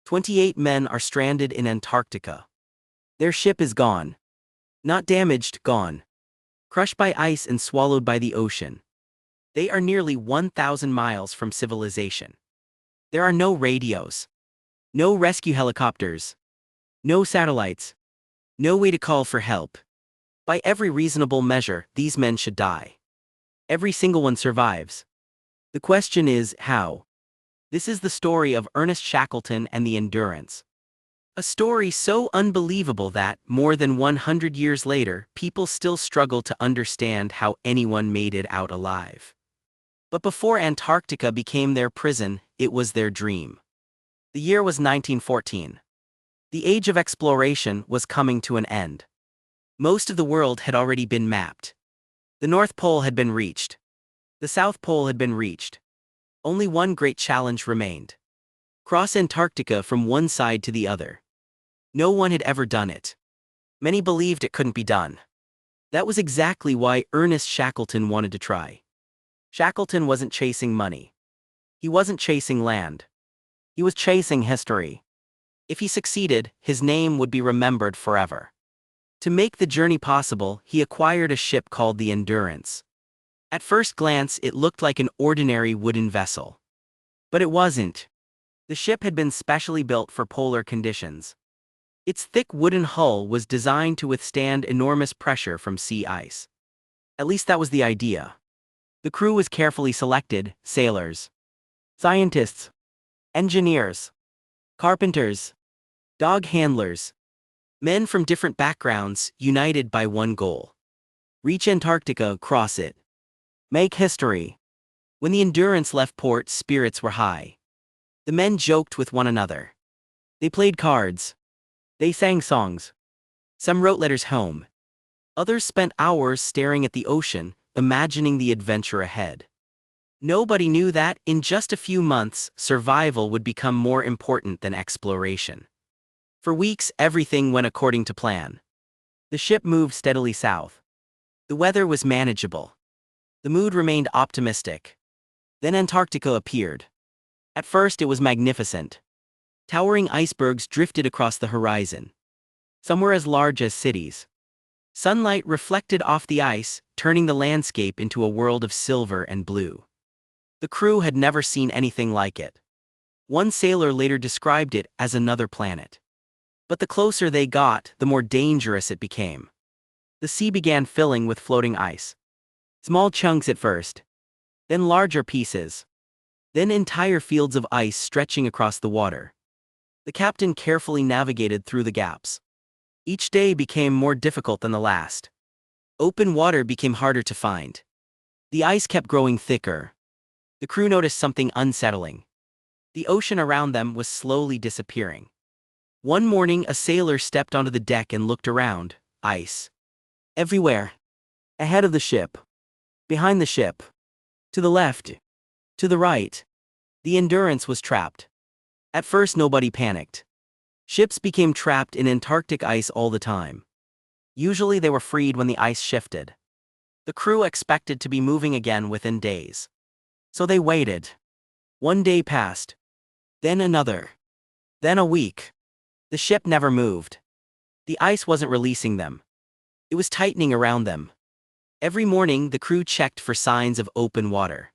28 men are stranded in Antarctica. Their ship is gone. Not damaged, gone. Crushed by ice and swallowed by the ocean. They are nearly 1,000 miles from civilization. There are no radios. No rescue helicopters. No satellites. No way to call for help. By every reasonable measure, these men should die. Every single one survives. The question is, how? This is the story of Ernest Shackleton and the Endurance. A story so unbelievable that, more than 100 years later, people still struggle to understand how anyone made it out alive. But before Antarctica became their prison, it was their dream. The year was 1914. The age of exploration was coming to an end. Most of the world had already been mapped. The North Pole had been reached. The South Pole had been reached. Only one great challenge remained. Cross Antarctica from one side to the other. No one had ever done it. Many believed it couldn't be done. That was exactly why Ernest Shackleton wanted to try. Shackleton wasn't chasing money. He wasn't chasing land. He was chasing history. If he succeeded, his name would be remembered forever. To make the journey possible, he acquired a ship called the Endurance. At first glance, it looked like an ordinary wooden vessel. But it wasn't. The ship had been specially built for polar conditions. Its thick wooden hull was designed to withstand enormous pressure from sea ice. At least that was the idea. The crew was carefully selected: sailors, scientists, engineers, carpenters, dog handlers, men from different backgrounds, united by one goal: reach Antarctica, cross it, make history. When the Endurance left port, spirits were high. The men joked with one another. They played cards. They sang songs. Some wrote letters home. Others spent hours staring at the ocean, imagining the adventure ahead. Nobody knew that, in just a few months, survival would become more important than exploration. For weeks, everything went according to plan. The ship moved steadily south. The weather was manageable. The mood remained optimistic. Then Antarctica appeared. At first it was magnificent. Towering icebergs drifted across the horizon. Some were as large as cities. Sunlight reflected off the ice, turning the landscape into a world of silver and blue. The crew had never seen anything like it. One sailor later described it as another planet. But the closer they got, the more dangerous it became. The sea began filling with floating ice. Small chunks at first. Then larger pieces. Then entire fields of ice stretching across the water. The captain carefully navigated through the gaps. Each day became more difficult than the last. Open water became harder to find. The ice kept growing thicker. The crew noticed something unsettling. The ocean around them was slowly disappearing. One morning, a sailor stepped onto the deck and looked around. Ice everywhere. Ahead of the ship. Behind the ship. To the left. To the right. The Endurance was trapped. At first nobody panicked. Ships became trapped in Antarctic ice all the time. Usually they were freed when the ice shifted. The crew expected to be moving again within days. So they waited. One day passed. Then another. Then a week. The ship never moved. The ice wasn't releasing them. It was tightening around them. Every morning the crew checked for signs of open water.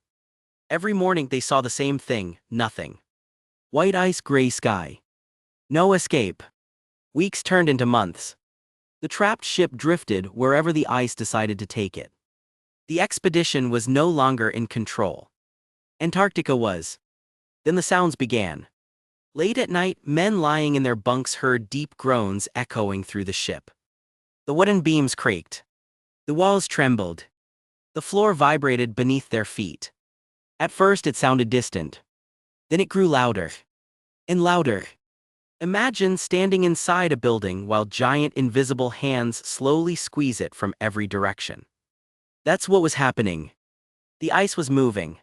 Every morning they saw the same thing: nothing. White ice, gray sky. No escape. Weeks turned into months. The trapped ship drifted wherever the ice decided to take it. The expedition was no longer in control. Antarctica was. Then the sounds began. Late at night, men lying in their bunks heard deep groans echoing through the ship. The wooden beams creaked. The walls trembled. The floor vibrated beneath their feet. At first it sounded distant. Then it grew louder. And louder. Imagine standing inside a building while giant invisible hands slowly squeeze it from every direction. That's what was happening. The ice was moving.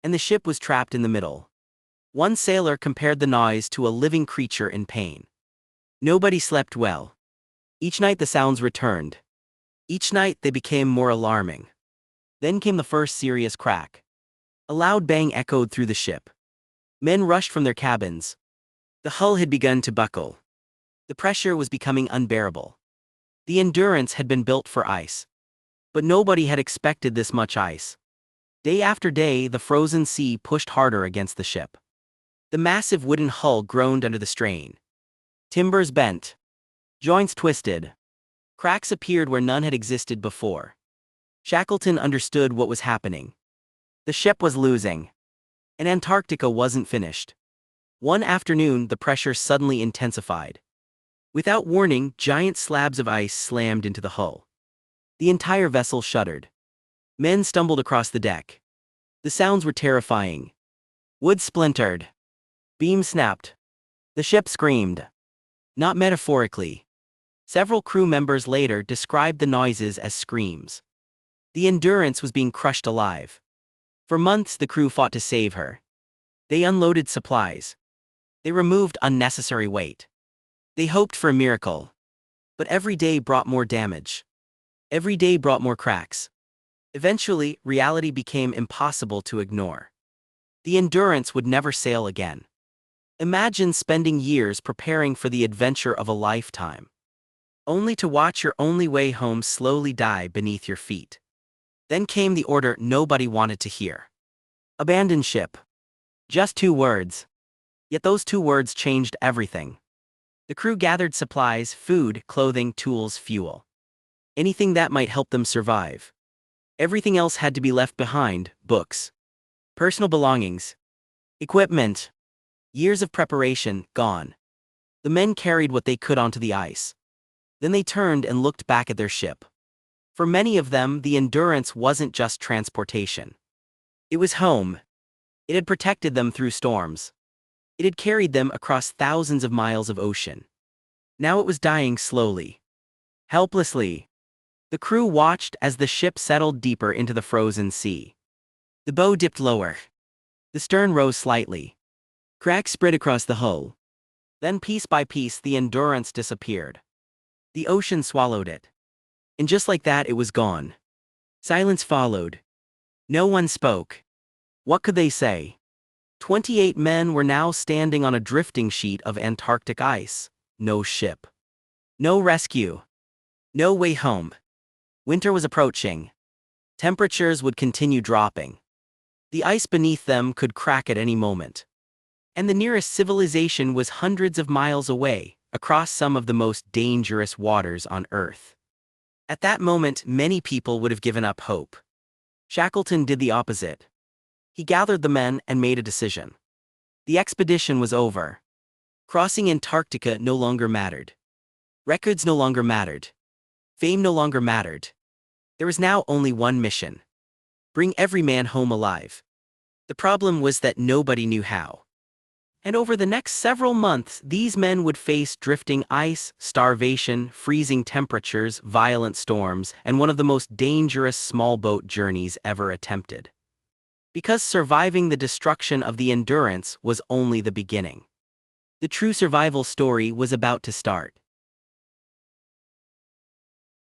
And the ship was trapped in the middle. One sailor compared the noise to a living creature in pain. Nobody slept well. Each night the sounds returned. Each night they became more alarming. Then came the first serious crack. A loud bang echoed through the ship. Men rushed from their cabins. The hull had begun to buckle. The pressure was becoming unbearable. The Endurance had been built for ice. But nobody had expected this much ice. Day after day, the frozen sea pushed harder against the ship. The massive wooden hull groaned under the strain. Timbers bent. Joints twisted. Cracks appeared where none had existed before. Shackleton understood what was happening. The ship was losing. And Antarctica wasn't finished. One afternoon, the pressure suddenly intensified. Without warning, giant slabs of ice slammed into the hull. The entire vessel shuddered. Men stumbled across the deck. The sounds were terrifying. Wood splintered. Beams snapped. The ship screamed. Not metaphorically. Several crew members later described the noises as screams. The Endurance was being crushed alive. For months, the crew fought to save her. They unloaded supplies. They removed unnecessary weight. They hoped for a miracle. But every day brought more damage. Every day brought more cracks. Eventually, reality became impossible to ignore. The Endurance would never sail again. Imagine spending years preparing for the adventure of a lifetime, only to watch your only way home slowly die beneath your feet. Then came the order nobody wanted to hear. Abandon ship. Just 2 words. Yet those 2 words changed everything. The crew gathered supplies, food, clothing, tools, fuel. Anything that might help them survive. Everything else had to be left behind: books, personal belongings, equipment. Years of preparation, gone. The men carried what they could onto the ice. Then they turned and looked back at their ship. For many of them, the Endurance wasn't just transportation. It was home. It had protected them through storms. It had carried them across thousands of miles of ocean. Now it was dying slowly. Helplessly. The crew watched as the ship settled deeper into the frozen sea. The bow dipped lower. The stern rose slightly. Cracks spread across the hull. Then piece by piece the Endurance disappeared. The ocean swallowed it. And just like that, it was gone. Silence followed. No one spoke. What could they say? 28 men were now standing on a drifting sheet of Antarctic ice. No ship. No rescue. No way home. Winter was approaching. Temperatures would continue dropping. The ice beneath them could crack at any moment. And the nearest civilization was hundreds of miles away, across some of the most dangerous waters on Earth. At that moment, many people would have given up hope. Shackleton did the opposite. He gathered the men and made a decision. The expedition was over. Crossing Antarctica no longer mattered. Records no longer mattered. Fame no longer mattered. There was now only one mission: bring every man home alive. The problem was that nobody knew how. And over the next several months, these men would face drifting ice, starvation, freezing temperatures, violent storms, and one of the most dangerous small boat journeys ever attempted. Because surviving the destruction of the Endurance was only the beginning. The true survival story was about to start.